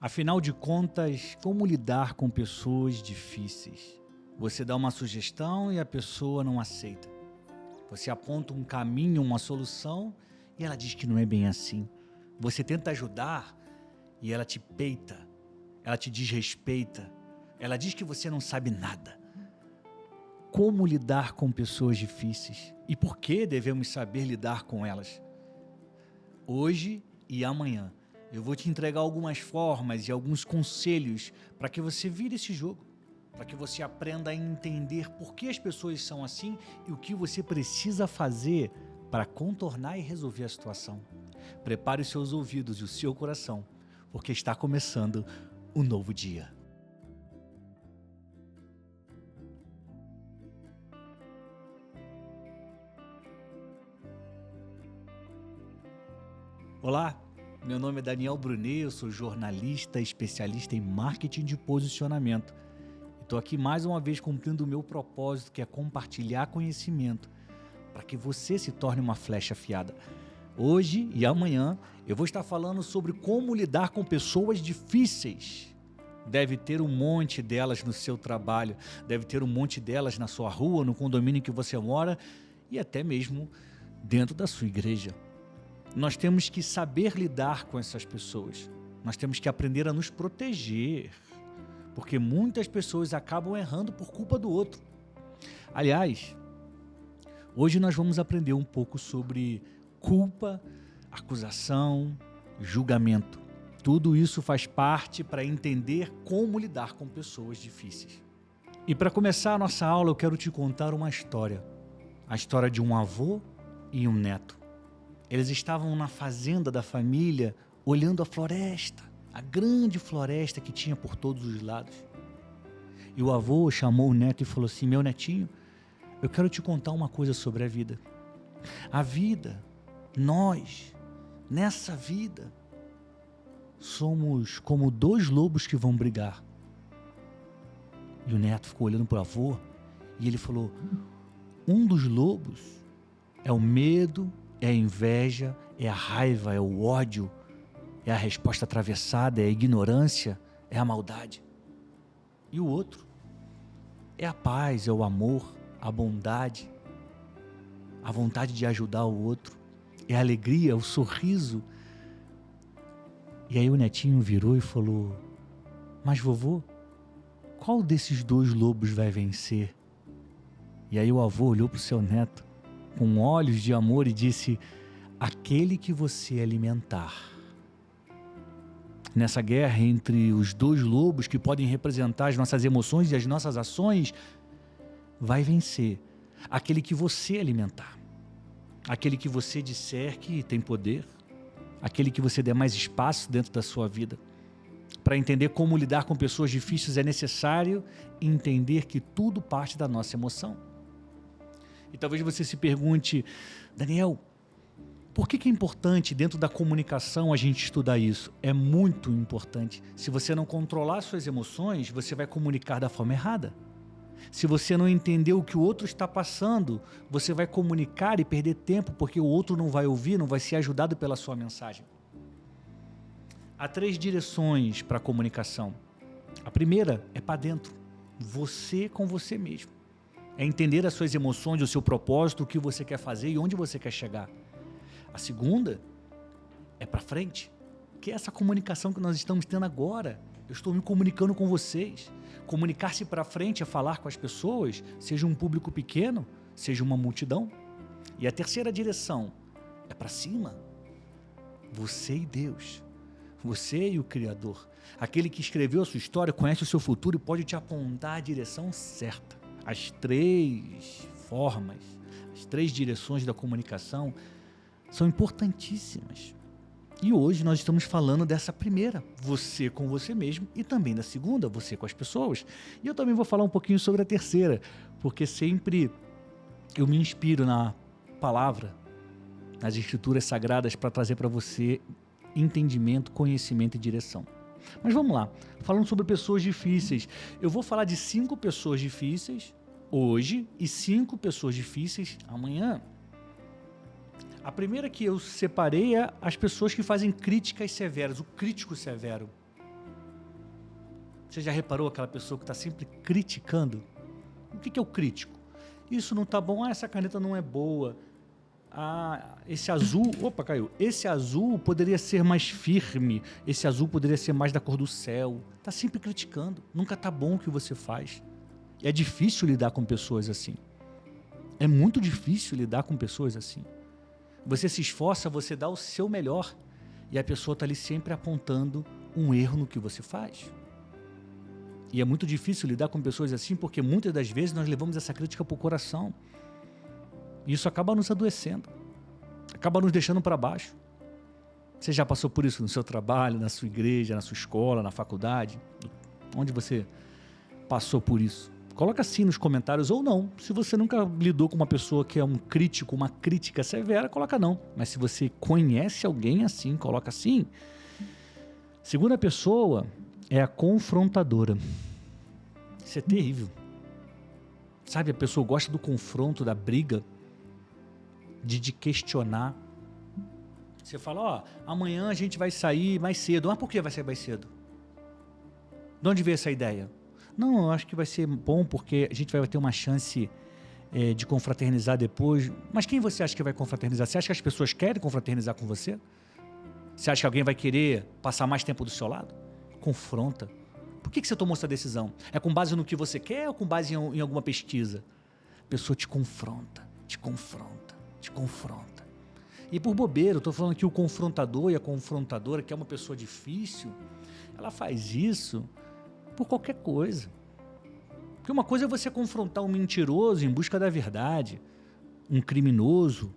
Afinal de contas, como lidar com pessoas difíceis? Você dá uma sugestão e a pessoa não aceita. Você aponta um caminho, uma solução e ela diz que não é bem assim. Você tenta ajudar e ela te peita, ela te desrespeita, ela diz que você não sabe nada. Como lidar com pessoas difíceis? E por que devemos saber lidar com elas? Hoje e amanhã eu vou te entregar algumas formas e alguns conselhos para que você vire esse jogo, para que você aprenda a entender por que as pessoas são assim e o que você precisa fazer para contornar e resolver a situação. Prepare os seus ouvidos e o seu coração, porque está começando um novo dia. Olá, meu nome é Daniel Brunet, eu sou jornalista, especialista em marketing de posicionamento. Estou aqui mais uma vez cumprindo o meu propósito, que é compartilhar conhecimento, para que você se torne uma flecha afiada. Hoje e amanhã eu vou estar falando sobre como lidar com pessoas difíceis. Deve ter um monte delas no seu trabalho, deve ter um monte delas na sua rua, no condomínio em que você mora e até mesmo dentro da sua igreja. Nós temos que saber lidar com essas pessoas. Nós temos que aprender a nos proteger, porque muitas pessoas acabam errando por culpa do outro. Aliás, hoje nós vamos aprender um pouco sobre culpa, acusação, julgamento. Tudo isso faz parte para entender como lidar com pessoas difíceis. E para começar a nossa aula, eu quero te contar uma história. A história de um avô e um neto. Eles estavam na fazenda da família, olhando a floresta, a grande floresta que tinha por todos os lados. E o avô chamou o neto e falou assim: meu netinho, eu quero te contar uma coisa sobre a vida. A vida, nós, nessa vida, somos como dois lobos que vão brigar. E o neto ficou olhando para o avô e ele falou: um dos lobos é o medo, é a inveja, é a raiva, é o ódio, é a resposta atravessada, é a ignorância, é a maldade. E o outro é a paz, é o amor, a bondade, a vontade de ajudar o outro, é a alegria, o sorriso. E aí o netinho virou e falou: mas vovô, qual desses dois lobos vai vencer? E aí o avô olhou para o seu neto com olhos de amor e disse: aquele que você alimentar. Nessa guerra entre os dois lobos que podem representar as nossas emoções e as nossas ações, vai vencer aquele que você alimentar, aquele que você disser que tem poder, aquele que você der mais espaço dentro da sua vida. Para entender como lidar com pessoas difíceis é necessário entender que tudo parte da nossa emoção. E talvez você se pergunte: Daniel, por que é importante dentro da comunicação a gente estudar isso? É muito importante. Se você não controlar suas emoções, você vai comunicar da forma errada. Se você não entender o que o outro está passando, você vai comunicar e perder tempo, porque o outro não vai ouvir, não vai ser ajudado pela sua mensagem. Há 3 direções para a comunicação. A primeira é para dentro, você com você mesmo. É entender as suas emoções, o seu propósito, o que você quer fazer e onde você quer chegar. A segunda é para frente, que é essa comunicação que nós estamos tendo agora. Eu estou me comunicando com vocês. Comunicar-se para frente é falar com as pessoas, seja um público pequeno, seja uma multidão. E a terceira direção é para cima. Você e Deus. Você e o Criador. Aquele que escreveu a sua história, conhece o seu futuro e pode te apontar a direção certa. As 3 formas, as 3 direções da comunicação são importantíssimas. E hoje nós estamos falando dessa primeira, você com você mesmo, e também da segunda, você com as pessoas. E eu também vou falar um pouquinho sobre a terceira, porque sempre eu me inspiro na palavra, nas escrituras sagradas, para trazer para você entendimento, conhecimento e direção. Mas vamos lá, falando sobre pessoas difíceis, eu vou falar de 5 pessoas difíceis hoje e 5 pessoas difíceis amanhã. A primeira que eu separei é as pessoas que fazem críticas severas, o crítico severo. Você já reparou aquela pessoa que está sempre criticando? O que é o crítico? Isso não está bom, essa caneta não é boa. Esse azul, opa, caiu. Esse azul poderia ser mais firme, esse azul poderia ser mais da cor do céu. Está sempre criticando, nunca está bom o que você faz. É difícil lidar com pessoas assim. É muito difícil lidar com pessoas assim. Você se esforça, você dá o seu melhor e a pessoa está ali sempre apontando um erro no que você faz. E é muito difícil lidar com pessoas assim porque muitas das vezes nós levamos essa crítica para o coração. E isso acaba nos adoecendo, acaba nos deixando para baixo. Você já passou por isso no seu trabalho, na sua igreja, na sua escola, na faculdade? Onde você passou por isso? Coloca assim nos comentários ou não. Se você nunca lidou com uma pessoa que é um crítico, uma crítica severa, coloca não. Mas se você conhece alguém assim, coloca assim. Segunda pessoa é a confrontadora. Isso é terrível. Sabe, a pessoa gosta do confronto, da briga, de te questionar. Você fala, amanhã a gente vai sair mais cedo. Por que vai sair mais cedo? De onde veio essa ideia? Não, eu acho que vai ser bom porque a gente vai ter uma chance de confraternizar depois. Mas quem você acha que vai confraternizar? Você acha que as pessoas querem confraternizar com você? Você acha que alguém vai querer passar mais tempo do seu lado? Confronta. Por que você tomou essa decisão? É com base no que você quer ou com base em alguma pesquisa? A pessoa te confronta, te confronta, te confronta. E por bobeira, eu estou falando que o confrontador e a confrontadora, que é uma pessoa difícil, ela faz isso por qualquer coisa. Porque uma coisa é você confrontar um mentiroso em busca da verdade, um criminoso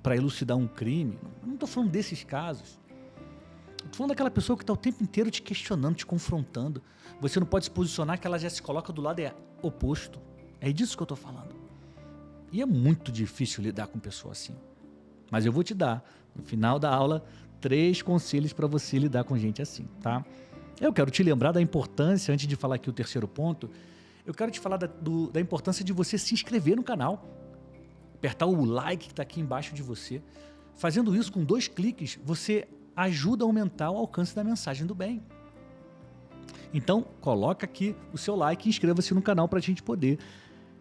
para elucidar um crime. Eu não estou falando desses casos. Estou falando daquela pessoa que está o tempo inteiro te questionando, te confrontando. Você não pode se posicionar que ela já se coloca do lado oposto. É disso que eu estou falando. E é muito difícil lidar com pessoa assim. Mas eu vou te dar, no final da aula, 3 conselhos para você lidar com gente assim, tá? Eu quero te lembrar da importância, antes de falar aqui o terceiro ponto, eu quero te falar da importância de você se inscrever no canal, apertar o like que está aqui embaixo de você. Fazendo isso com 2 cliques, você ajuda a aumentar o alcance da mensagem do bem. Então, coloca aqui o seu like e inscreva-se no canal para a gente poder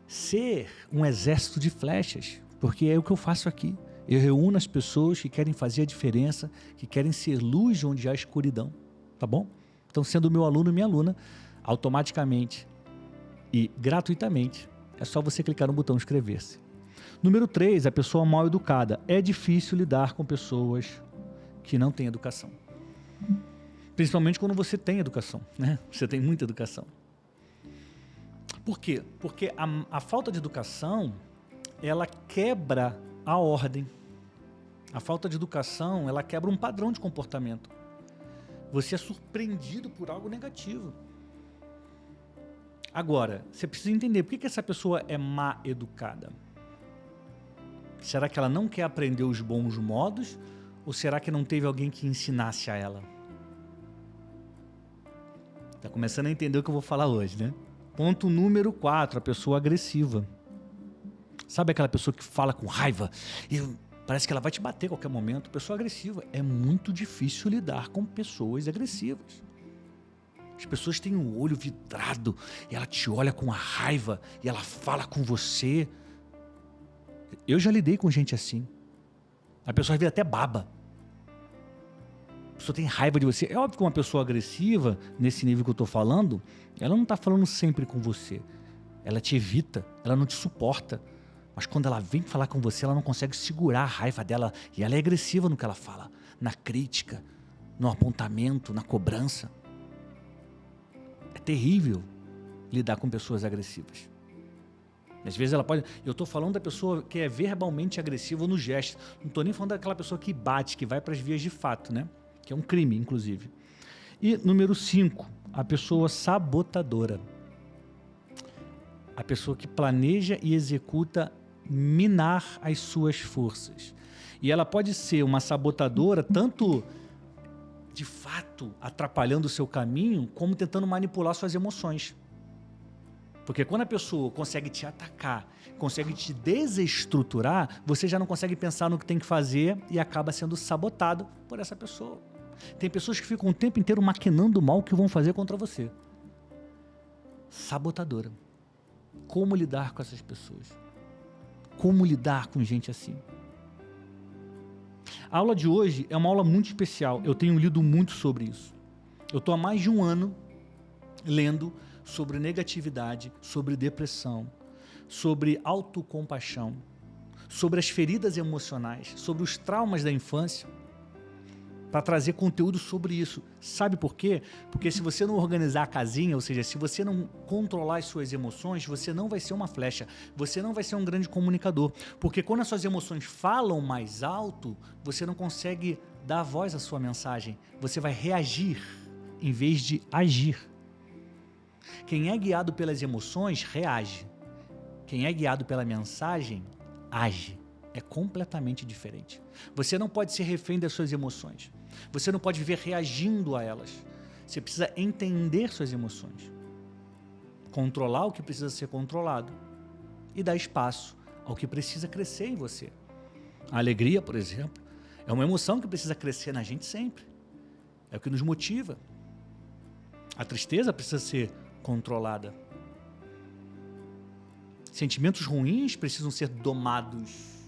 ser um exército de flechas, porque é o que eu faço aqui. Eu reúno as pessoas que querem fazer a diferença, que querem ser luz onde há escuridão, tá bom? Então, sendo meu aluno e minha aluna, automaticamente e gratuitamente, é só você clicar no botão inscrever-se. Número 3, a pessoa mal educada. É difícil lidar com pessoas que não têm educação. Principalmente quando você tem educação, né? Você tem muita educação. Por quê? Porque a falta de educação, ela quebra a ordem. A falta de educação, ela quebra um padrão de comportamento. Você é surpreendido por algo negativo. Agora, você precisa entender por que essa pessoa é má educada. Será que ela não quer aprender os bons modos? Ou será que não teve alguém que ensinasse a ela? Está começando a entender o que eu vou falar hoje, né? Ponto número 4, a pessoa agressiva. Sabe aquela pessoa que fala com raiva e parece que ela vai te bater a qualquer momento? Pessoa agressiva. É muito difícil lidar com pessoas agressivas. As pessoas têm um olho vidrado e ela te olha com a raiva e ela fala com você. Eu já lidei com gente assim. A pessoa vira até baba. A pessoa tem raiva de você. É óbvio que uma pessoa agressiva, nesse nível que eu estou falando, ela não está falando sempre com você. Ela te evita, ela não te suporta. Mas quando ela vem falar com você, ela não consegue segurar a raiva dela. E ela é agressiva no que ela fala. Na crítica, no apontamento, na cobrança. É terrível lidar com pessoas agressivas. Às vezes ela pode... Eu estou falando da pessoa que é verbalmente agressiva no gesto. Não estou nem falando daquela pessoa que bate, que vai para as vias de fato, né? Que é um crime, inclusive. E número 5, a pessoa sabotadora. A pessoa que planeja e executa minar as suas forças. E ela pode ser uma sabotadora, tanto de fato atrapalhando o seu caminho, como tentando manipular suas emoções. Porque quando a pessoa consegue te atacar, consegue te desestruturar, você já não consegue pensar no que tem que fazer e acaba sendo sabotado por essa pessoa. Tem pessoas que ficam o tempo inteiro maquinando o mal que vão fazer contra você. sabotadora. Como lidar com essas pessoas? Como lidar com gente assim? A aula de hoje é uma aula muito especial. Eu tenho lido muito sobre isso. Eu estou há mais de um ano lendo sobre negatividade, sobre depressão, sobre autocompaixão, sobre as feridas emocionais, sobre os traumas da infância, para trazer conteúdo sobre isso. Sabe por quê? Porque se você não organizar a casinha, ou seja, se você não controlar as suas emoções, você não vai ser uma flecha, você não vai ser um grande comunicador. Porque quando as suas emoções falam mais alto, você não consegue dar voz à sua mensagem. Você vai reagir em vez de agir. Quem é guiado pelas emoções, reage. Quem é guiado pela mensagem, age. É completamente diferente. Você não pode ser refém das suas emoções. Você não pode viver reagindo a elas. Você precisa entender suas emoções. Controlar o que precisa ser controlado. E dar espaço ao que precisa crescer em você. A alegria, por exemplo, é uma emoção que precisa crescer na gente sempre. É o que nos motiva. A tristeza precisa ser controlada. Sentimentos ruins precisam ser domados.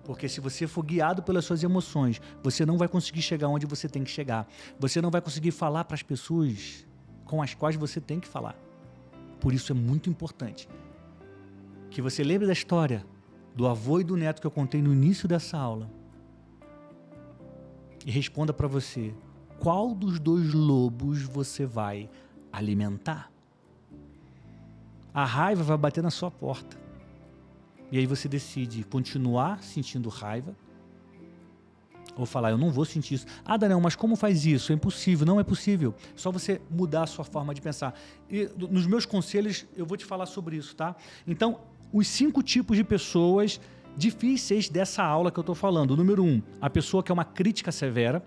Porque se você for guiado pelas suas emoções, você não vai conseguir chegar onde você tem que chegar. Você não vai conseguir falar para as pessoas com as quais você tem que falar. Por isso é muito importante que você lembre da história do avô e do neto que eu contei no início dessa aula. E responda para você, qual dos dois lobos você vai alimentar? A raiva vai bater na sua porta. E aí você decide continuar sentindo raiva ou falar, eu não vou sentir isso. Ah, Daniel, mas como faz isso? É impossível. Não é possível. Só você mudar a sua forma de pensar. E nos meus conselhos eu vou te falar sobre isso, tá? Então, os 5 tipos de pessoas difíceis dessa aula que eu estou falando. Número 1, a pessoa que é uma crítica severa.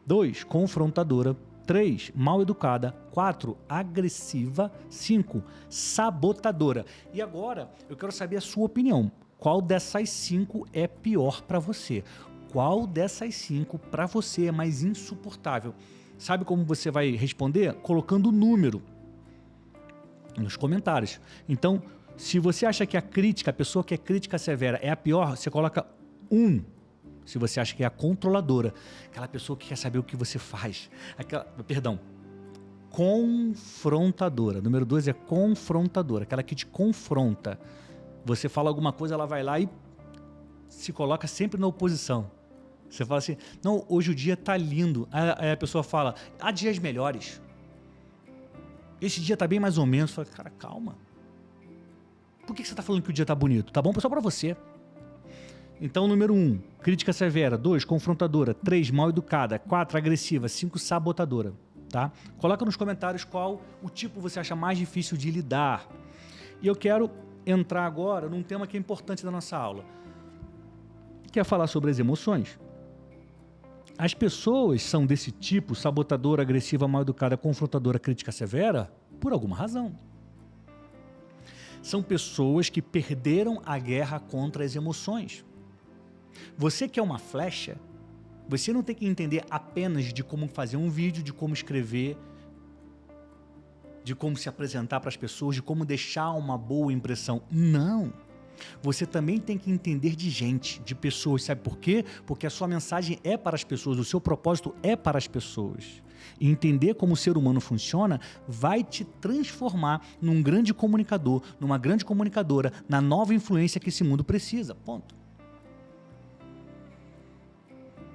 2, confrontadora. 3, mal educada. 4, agressiva. 5, sabotadora. E agora eu quero saber a sua opinião. Qual dessas 5 é pior para você? Qual dessas 5 para você é mais insuportável? Sabe como você vai responder? Colocando o número nos comentários. Então, se você acha que a pessoa que é crítica severa é a pior, você coloca 1. Se você acha que é a controladora, aquela pessoa que quer saber o que você faz. Confrontadora. Número 2 é confrontadora, aquela que te confronta. Você fala alguma coisa, ela vai lá e se coloca sempre na oposição. Você fala assim, não, hoje o dia tá lindo. Aí a pessoa fala, há dias melhores. Esse dia tá bem mais ou menos. Você fala, cara, calma. Por que você tá falando que o dia tá bonito? Tá bom só pra você. Então, número 1, crítica severa. 2, confrontadora. 3, mal educada. 4, agressiva. 5, sabotadora. Tá? Coloca nos comentários qual o tipo você acha mais difícil de lidar. E eu quero entrar agora num tema que é importante da nossa aula. Que é falar sobre as emoções. As pessoas são desse tipo, sabotadora, agressiva, mal educada, confrontadora, crítica severa, por alguma razão. São pessoas que perderam a guerra contra as emoções. Você que é uma flecha, você não tem que entender apenas de como fazer um vídeo, de como escrever, de como se apresentar para as pessoas, de como deixar uma boa impressão. Não! Você também tem que entender de gente, de pessoas. Sabe por quê? Porque a sua mensagem é para as pessoas, o seu propósito é para as pessoas. E entender como o ser humano funciona vai te transformar num grande comunicador, numa grande comunicadora, na nova influência que esse mundo precisa. Ponto.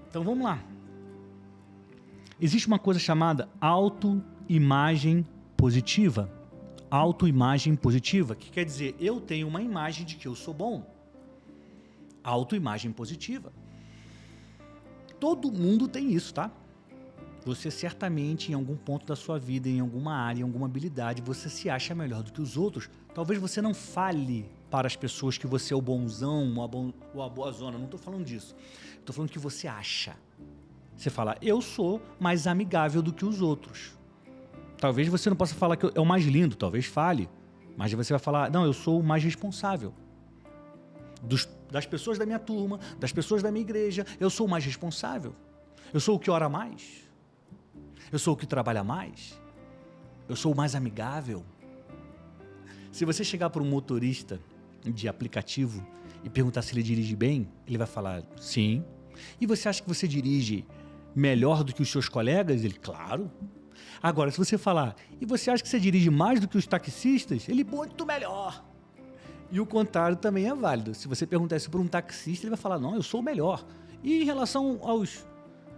Então vamos lá. Existe uma coisa chamada autoimagem positiva. Autoimagem positiva, que quer dizer, eu tenho uma imagem de que eu sou bom. Autoimagem positiva. Todo mundo tem isso, tá? Você certamente, em algum ponto da sua vida, em alguma área, em alguma habilidade, você se acha melhor do que os outros. Talvez você não fale para as pessoas que você é o bonzão ou a boa zona. Não estou falando disso. Estou falando que você acha. Você fala, eu sou mais amigável do que os outros. Talvez você não possa falar que é o mais lindo, talvez fale. Mas você vai falar, não, eu sou o mais responsável. Das pessoas da minha turma, das pessoas da minha igreja, eu sou o mais responsável. Eu sou o que ora mais. Eu sou o que trabalha mais. Eu sou o mais amigável. Se você chegar para um motorista de aplicativo e perguntar se ele dirige bem, ele vai falar sim. E você acha que você dirige melhor do que os seus colegas? Ele, claro. Agora, se você falar, e você acha que você dirige mais do que os taxistas? Ele, muito melhor. E o contrário também é válido. Se você perguntar isso para um taxista, ele vai falar, não, eu sou o melhor. E em relação aos...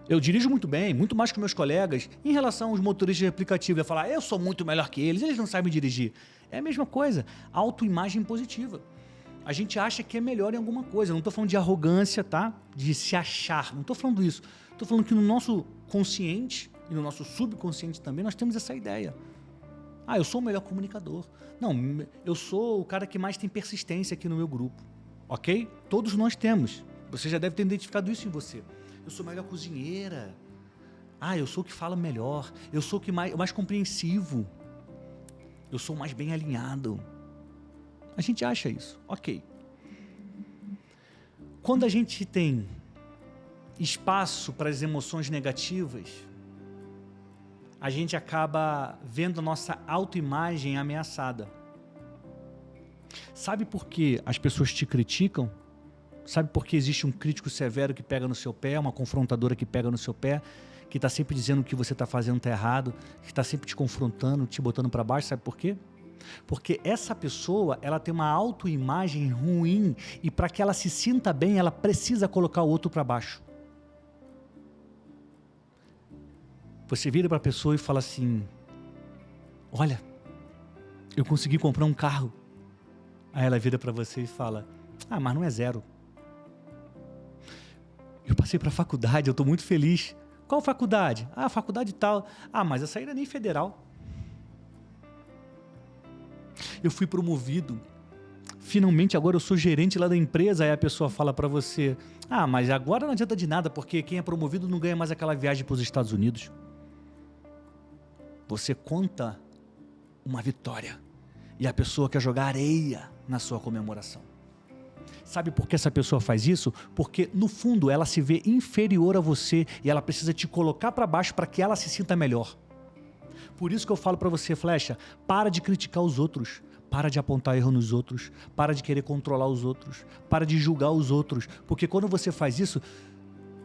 Eu dirijo muito bem, muito mais que meus colegas. Em relação aos motoristas de aplicativo, ele vai falar, eu sou muito melhor que eles não sabem dirigir. É a mesma coisa, autoimagem positiva. A gente acha que é melhor em alguma coisa. Eu não estou falando de arrogância, tá? De se achar. Não estou falando isso. Estou falando que no nosso consciente e no nosso subconsciente também nós temos essa ideia. Ah, eu sou o melhor comunicador. Não, eu sou o cara que mais tem persistência aqui no meu grupo. Ok? Todos nós temos. Você já deve ter identificado isso em você. Eu sou a melhor cozinheira. Ah, eu sou o que fala melhor. Eu sou o mais compreensivo. Eu sou o mais bem alinhado. A gente acha isso. Ok. Quando a gente tem espaço para as emoções negativas, a gente acaba vendo a nossa autoimagem ameaçada. Sabe por que as pessoas te criticam? Sabe por que existe um crítico severo que pega no seu pé, uma confrontadora que pega no seu pé, que está sempre dizendo que o que você está fazendo está errado, que está sempre te confrontando, te botando para baixo? Sabe por quê? Porque essa pessoa, ela tem uma autoimagem ruim e para que ela se sinta bem, ela precisa colocar o outro para baixo. Você vira para a pessoa e fala assim, olha, eu consegui comprar um carro. Aí ela vira para você e fala, ah, mas não é zero. Eu passei para a faculdade, eu estou muito feliz. Qual faculdade? Ah, faculdade tal. Ah, mas essa aí não é nem federal. Eu fui promovido. Finalmente agora eu sou gerente lá da empresa. Aí a pessoa fala para você, ah, mas agora não adianta de nada, porque quem é promovido não ganha mais aquela viagem para os Estados Unidos. Você conta uma vitória e a pessoa quer jogar areia na sua comemoração. Sabe por que essa pessoa faz isso? Porque no fundo ela se vê inferior a você e ela precisa te colocar para baixo para que ela se sinta melhor. Por isso que eu falo para você, Flecha, para de criticar os outros, para de apontar erro nos outros, para de querer controlar os outros, para de julgar os outros, porque quando você faz isso,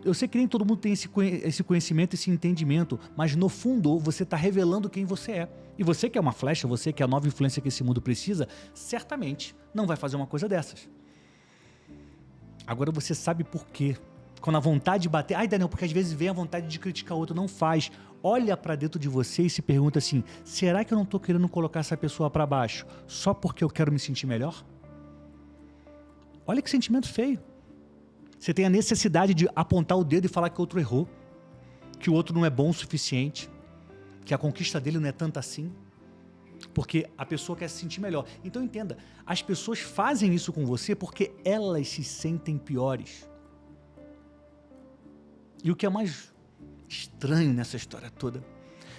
eu sei que nem todo mundo tem esse conhecimento, esse entendimento, mas no fundo você está revelando quem você é. E você que é uma flecha, você que é a nova influência que esse mundo precisa, certamente não vai fazer uma coisa dessas. Agora você sabe por quê. Quando a vontade de bater... Ai, Daniel, porque às vezes vem a vontade de criticar o outro, não faz. Olha para dentro de você e se pergunta assim, será que eu não estou querendo colocar essa pessoa para baixo só porque eu quero me sentir melhor? Olha que sentimento feio. Você tem a necessidade de apontar o dedo e falar que o outro errou, que o outro não é bom o suficiente, que a conquista dele não é tanta assim, porque a pessoa quer se sentir melhor. Então entenda, as pessoas fazem isso com você porque elas se sentem piores. E o que é mais estranho nessa história toda,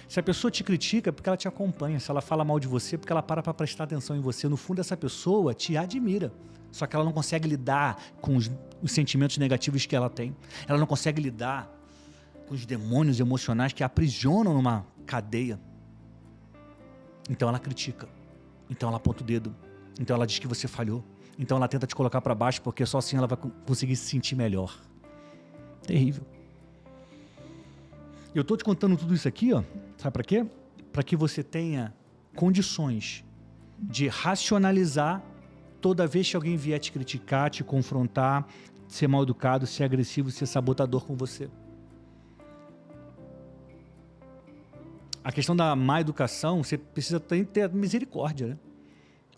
se a pessoa te critica é porque ela te acompanha, se ela fala mal de você é porque ela para prestar atenção em você. No fundo, essa pessoa te admira, só que ela não consegue lidar com os sentimentos negativos que ela tem. Ela não consegue lidar com os demônios emocionais que a aprisionam numa cadeia. Então ela critica, então ela aponta o dedo, então ela diz que você falhou, então ela tenta te colocar para baixo porque só assim ela vai conseguir se sentir melhor. Terrível. Eu estou te contando tudo isso aqui, ó, sabe para quê? Para que você tenha condições de racionalizar toda vez que alguém vier te criticar, te confrontar, ser mal educado, ser agressivo, ser sabotador com você. A questão da má educação, você precisa ter misericórdia, né?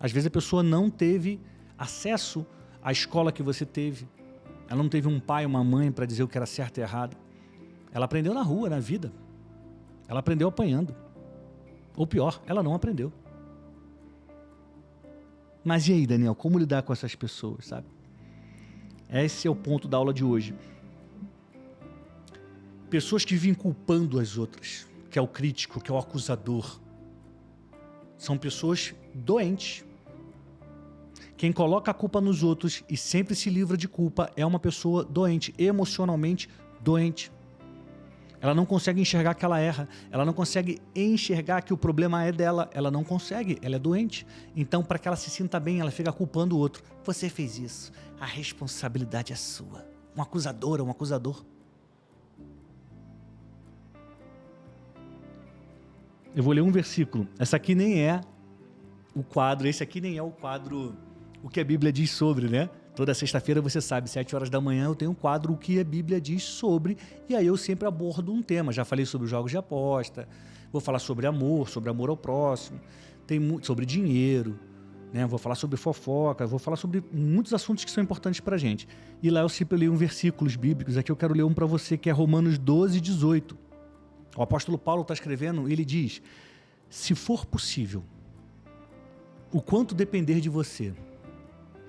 Às vezes a pessoa não teve acesso à escola que você teve. Ela não teve um pai, uma mãe para dizer o que era certo e errado. Ela aprendeu na rua, na vida. Ela aprendeu apanhando. Ou pior, ela não aprendeu. Mas e aí, Daniel, como lidar com essas pessoas, sabe? Esse é o ponto da aula de hoje. Pessoas que vivem culpando as outras, que é o crítico, que é o acusador. São pessoas doentes. Quem coloca a culpa nos outros e sempre se livra de culpa é uma pessoa doente, emocionalmente doente. Ela não consegue enxergar que ela erra. Ela não consegue enxergar que o problema é dela. Ela não consegue. Ela é doente. Então, para que ela se sinta bem, ela fica culpando o outro. Você fez isso. A responsabilidade é sua. Um acusador, um acusador. Eu vou ler um versículo. Essa aqui nem é o quadro. Esse aqui nem é o quadro. O que a Bíblia diz sobre, né? Toda sexta-feira, você sabe, 7 horas da manhã, eu tenho um quadro O que a Bíblia diz sobre, e aí eu sempre abordo um tema. Já falei sobre os jogos de aposta, vou falar sobre amor ao próximo, sobre dinheiro, né? Vou falar sobre fofoca, vou falar sobre muitos assuntos que são importantes pra gente. E lá eu sempre leio versículos bíblicos, aqui eu quero ler um para você, que é Romanos 12, 18. O apóstolo Paulo está escrevendo, ele diz: se for possível, o quanto depender de você,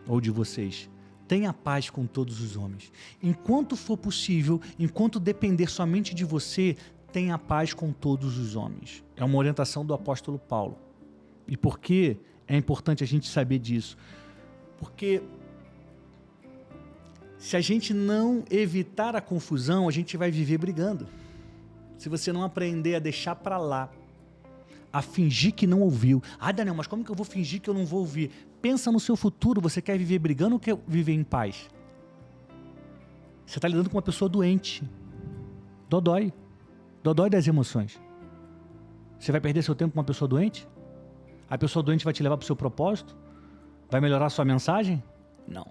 ou de vocês, tenha paz com todos os homens. Enquanto for possível, enquanto depender somente de você, tenha paz com todos os homens. É uma orientação do apóstolo Paulo. E por que é importante a gente saber disso? Porque se a gente não evitar a confusão, a gente vai viver brigando. Se você não aprender a deixar para lá, a fingir que não ouviu. Ah, Daniel, mas como que eu vou fingir que eu não vou ouvir? Pensa no seu futuro. Você quer viver brigando ou quer viver em paz? Você está lidando com uma pessoa doente. Dodói. Dodói das emoções. Você vai perder seu tempo com uma pessoa doente? A pessoa doente vai te levar para o seu propósito? Vai melhorar a sua mensagem? Não.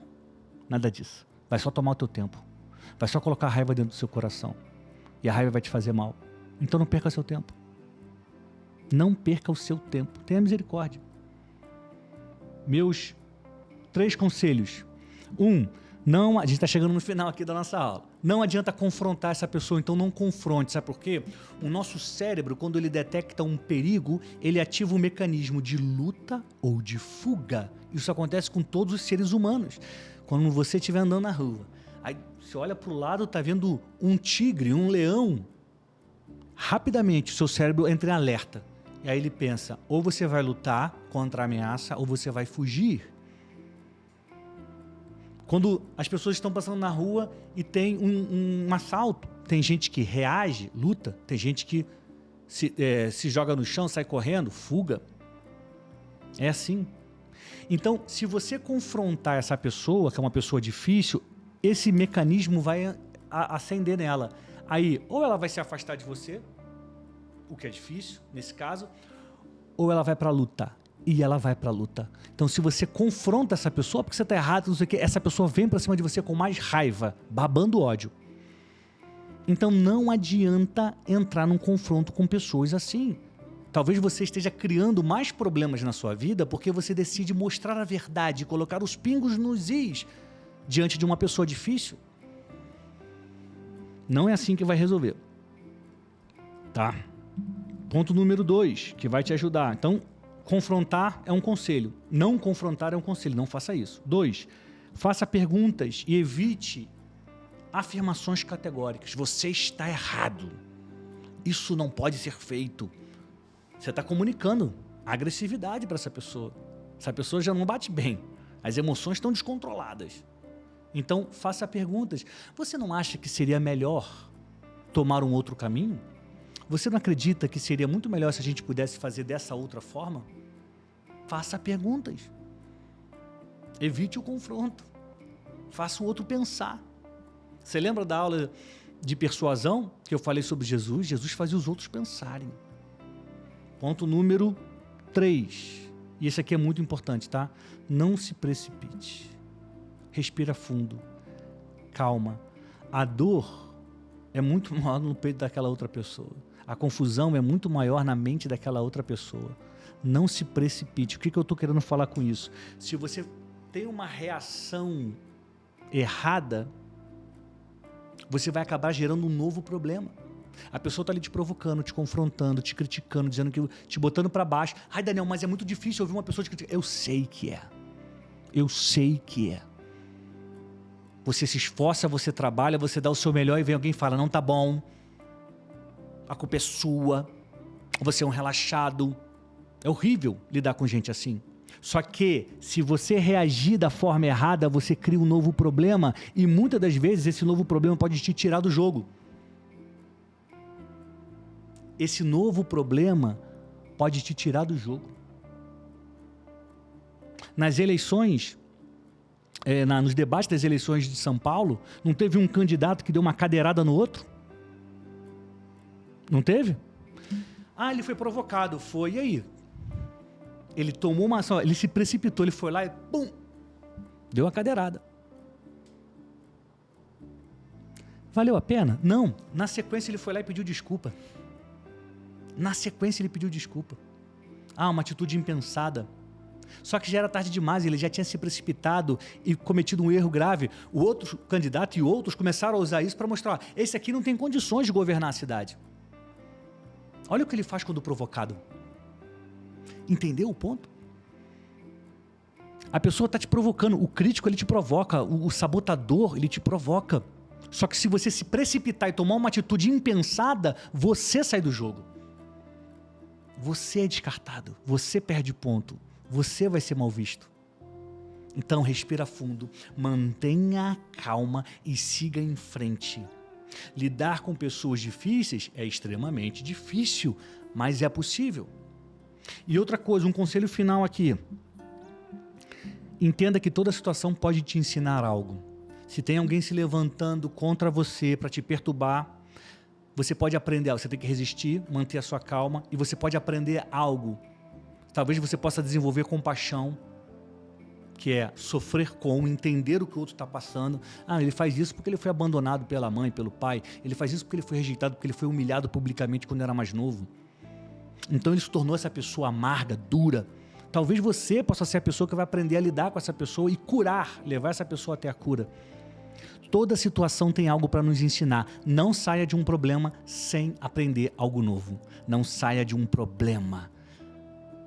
Nada disso. Vai só tomar o teu tempo. Vai só colocar raiva dentro do seu coração. E a raiva vai te fazer mal. Então não perca seu tempo. Não perca o seu tempo. Tenha misericórdia. Meus 3 conselhos. 1. A gente está chegando no final aqui da nossa aula. Não adianta confrontar essa pessoa, então não confronte. Sabe por quê? O nosso cérebro, quando ele detecta um perigo, ele ativa um mecanismo de luta ou de fuga. Isso acontece com todos os seres humanos. Quando você estiver andando na rua, aí você olha para o lado, está vendo um tigre, um leão. Rapidamente, o seu cérebro entra em alerta. E aí ele pensa, ou você vai lutar contra a ameaça, ou você vai fugir. Quando as pessoas estão passando na rua e tem um assalto, tem gente que reage, luta, tem gente que se joga no chão, sai correndo, fuga. É assim. Então, se você confrontar essa pessoa, que é uma pessoa difícil, esse mecanismo vai acender nela. Aí, ou ela vai se afastar de você, o que é difícil nesse caso, ou ela vai para a luta. E ela vai para a luta. Então, se você confronta essa pessoa, porque você está errado, não sei o quê, essa pessoa vem para cima de você com mais raiva, babando ódio. Então, não adianta entrar num confronto com pessoas assim. Talvez você esteja criando mais problemas na sua vida porque você decide mostrar a verdade, colocar os pingos nos is diante de uma pessoa difícil. Não é assim que vai resolver. Tá? Ponto número 2, que vai te ajudar. Então, confrontar é um conselho. Não confrontar é um conselho. Não faça isso. 2, faça perguntas e evite afirmações categóricas. Você está errado. Isso não pode ser feito. Você está comunicando agressividade para essa pessoa. Essa pessoa já não bate bem. As emoções estão descontroladas. Então, faça perguntas. Você não acha que seria melhor tomar um outro caminho? Você não acredita que seria muito melhor se a gente pudesse fazer dessa outra forma? Faça perguntas. Evite o confronto. Faça o outro pensar. Você lembra da aula de persuasão que eu falei sobre Jesus? Jesus fazia os outros pensarem. Ponto número 3. E esse aqui é muito importante, tá? Não se precipite. Respira fundo. Calma. A dor é muito maior no peito daquela outra pessoa. A confusão é muito maior na mente daquela outra pessoa. Não se precipite. O que eu estou querendo falar com isso? Se você tem uma reação errada, você vai acabar gerando um novo problema. A pessoa está ali te provocando, te confrontando, te criticando, dizendo que te botando para baixo. Ai, Daniel, mas é muito difícil ouvir uma pessoa te criticar. Eu sei que é. Eu sei que é. Você se esforça, você trabalha, você dá o seu melhor e vem alguém e fala, não tá bom. A culpa é sua. Você é um relaxado. É horrível lidar com gente assim. Só que, se você reagir da forma errada, você cria um novo problema e muitas das vezes esse novo problema pode te tirar do jogo. esse novo problema pode te tirar do jogo. Nas eleições, nos debates das eleições de São Paulo, não teve um candidato que deu uma cadeirada no outro? Não teve? Ah, ele foi provocado. Foi, e aí? Ele tomou uma ação, ele se precipitou, ele foi lá e pum, deu uma cadeirada. Valeu a pena? Não. Na sequência ele foi lá e pediu desculpa. Na sequência ele pediu desculpa. Ah, uma atitude impensada. Só que já era tarde demais, ele já tinha se precipitado e cometido um erro grave. O outro candidato e outros começaram a usar isso para mostrar, esse aqui não tem condições de governar a cidade. Olha o que ele faz quando provocado. Entendeu o ponto? A pessoa está te provocando, o crítico ele te provoca, o sabotador ele te provoca. Só que se você se precipitar e tomar uma atitude impensada, você sai do jogo. Você é descartado, você perde ponto, você vai ser mal visto. Então respira fundo, mantenha a calma e siga em frente. Lidar com pessoas difíceis é extremamente difícil, mas é possível. E outra coisa, um conselho final aqui. Entenda que toda situação pode te ensinar algo. Se tem alguém se levantando contra você para te perturbar, você pode aprender algo. Você tem que resistir, manter a sua calma e você pode aprender algo. Talvez você possa desenvolver compaixão, que é sofrer com, entender o que o outro está passando. Ah, ele faz isso porque ele foi abandonado pela mãe, pelo pai. Ele faz isso porque ele foi rejeitado, porque ele foi humilhado publicamente quando era mais novo. Então ele se tornou essa pessoa amarga, dura. Talvez você possa ser a pessoa que vai aprender a lidar com essa pessoa e curar, levar essa pessoa até a cura. Toda situação tem algo para nos ensinar. Não saia de um problema sem aprender algo novo. Não saia de um problema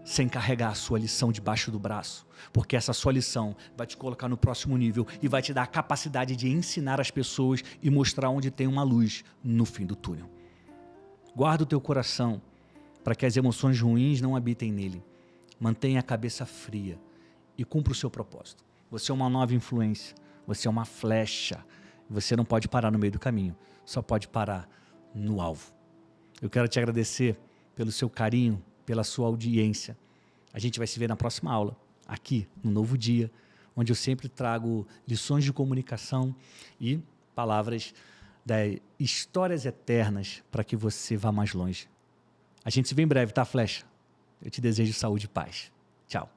sem carregar a sua lição debaixo do braço, porque essa sua lição vai te colocar no próximo nível e vai te dar a capacidade de ensinar as pessoas e mostrar onde tem uma luz no fim do túnel. Guarda o teu coração para que as emoções ruins não habitem nele. Mantenha a cabeça fria e cumpra o seu propósito. Você é uma nova influência, você é uma flecha, você não pode parar no meio do caminho, só pode parar no alvo. Eu quero te agradecer pelo seu carinho, pela sua audiência. A gente vai se ver na próxima aula, aqui no Novo Dia, onde eu sempre trago lições de comunicação e palavras das histórias eternas para que você vá mais longe. A gente se vê em breve, tá, Flecha? Eu te desejo saúde e paz. Tchau.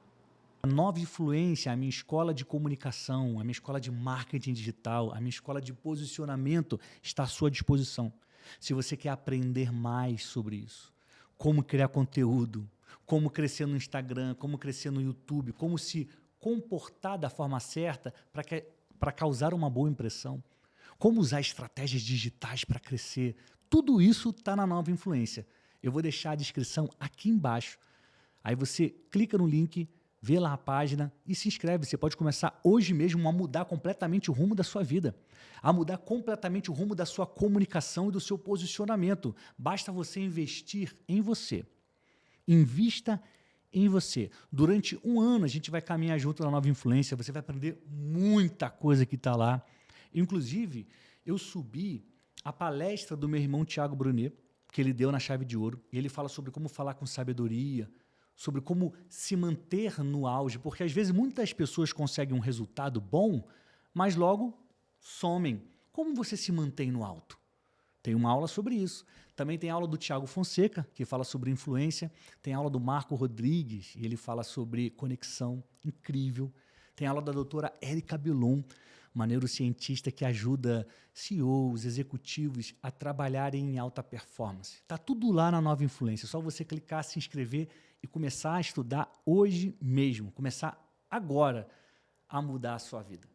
A Nova Influência, a minha escola de comunicação, a minha escola de marketing digital, a minha escola de posicionamento está à sua disposição. Se você quer aprender mais sobre isso, como criar conteúdo, como crescer no Instagram, como crescer no YouTube, como se comportar da forma certa para causar uma boa impressão, como usar estratégias digitais para crescer, tudo isso está na Nova Influência. Eu vou deixar a descrição aqui embaixo. Aí você clica no link, vê lá a página e se inscreve. Você pode começar hoje mesmo a mudar completamente o rumo da sua vida, a mudar completamente o rumo da sua comunicação e do seu posicionamento. Basta você investir em você. Invista em você. Durante um ano a gente vai caminhar junto na Nova Influência. Você vai aprender muita coisa que está lá. Inclusive, eu subi a palestra do meu irmão Thiago Brunet, que ele deu na Chave de Ouro. E ele fala sobre como falar com sabedoria, sobre como se manter no auge, porque às vezes muitas pessoas conseguem um resultado bom, mas logo somem. Como você se mantém no alto? Tem uma aula sobre isso. Também tem aula do Thiago Fonseca, que fala sobre influência. Tem aula do Marco Rodrigues, e ele fala sobre conexão, incrível. Tem aula da doutora Érica Bilon, uma neurocientista que ajuda CEOs, executivos a trabalharem em alta performance. Está tudo lá na Nova Influência. É só você clicar, se inscrever e começar a estudar hoje mesmo. Começar agora a mudar a sua vida.